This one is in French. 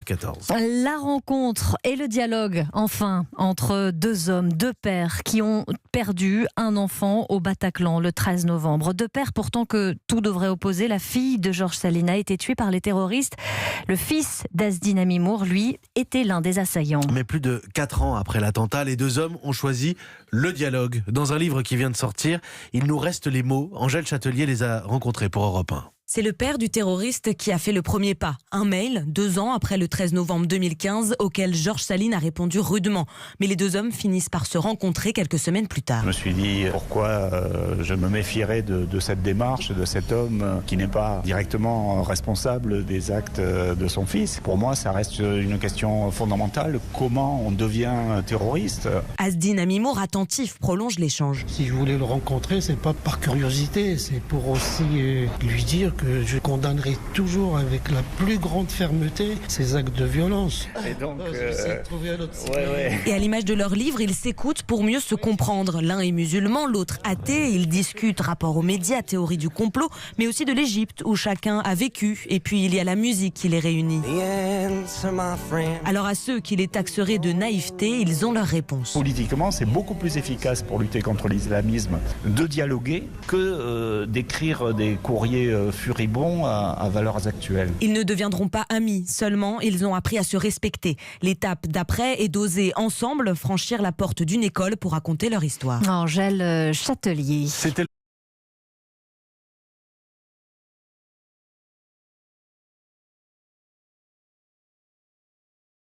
14. La rencontre et le dialogue, enfin, entre deux hommes, deux pères qui ont perdu un enfant au Bataclan le 13 novembre. Deux pères pourtant que tout devrait opposer. La fille de Georges Saline a été tuée par les terroristes. Le fils d'Asdine Amimour, lui, était l'un des assaillants. Mais plus de 4 ans après l'attentat, les deux hommes ont choisi le dialogue. Dans un livre qui vient de sortir, il nous reste les mots. Angèle Châtelier les a rencontrés pour Europe 1. C'est le père du terroriste qui a fait le premier pas. Un mail, 2 ans après le 13 novembre 2015, auquel Georges Saline a répondu rudement. Mais les deux hommes finissent par se rencontrer quelques semaines plus tard. Je me suis dit pourquoi je me méfierais de cette démarche, de cet homme qui n'est pas directement responsable des actes de son fils. Pour moi, ça reste une question fondamentale. Comment on devient terroriste ? Asdine Amimour, attentif, prolonge l'échange. Si je voulais le rencontrer, c'est pas par curiosité, c'est pour aussi lui dire que je condamnerai toujours avec la plus grande fermeté ces actes de violence. Et donc, Et à l'image de leur livre, ils s'écoutent pour mieux se comprendre. L'un est musulman, l'autre athée. Ils discutent rapport aux médias, théorie du complot, mais aussi de l'Égypte où chacun a vécu. Et puis il y a la musique qui les réunit. Alors à ceux qui les taxeraient de naïveté, ils ont leur réponse. politiquement, c'est beaucoup plus efficace pour lutter contre l'islamisme de dialoguer que d'écrire des courriers furibonds à valeurs actuelles. Ils ne deviendront pas amis, seulement ils ont appris à se respecter. L'étape d'après est d'oser ensemble franchir la porte d'une école pour raconter leur histoire. Angèle Châtelier. C'était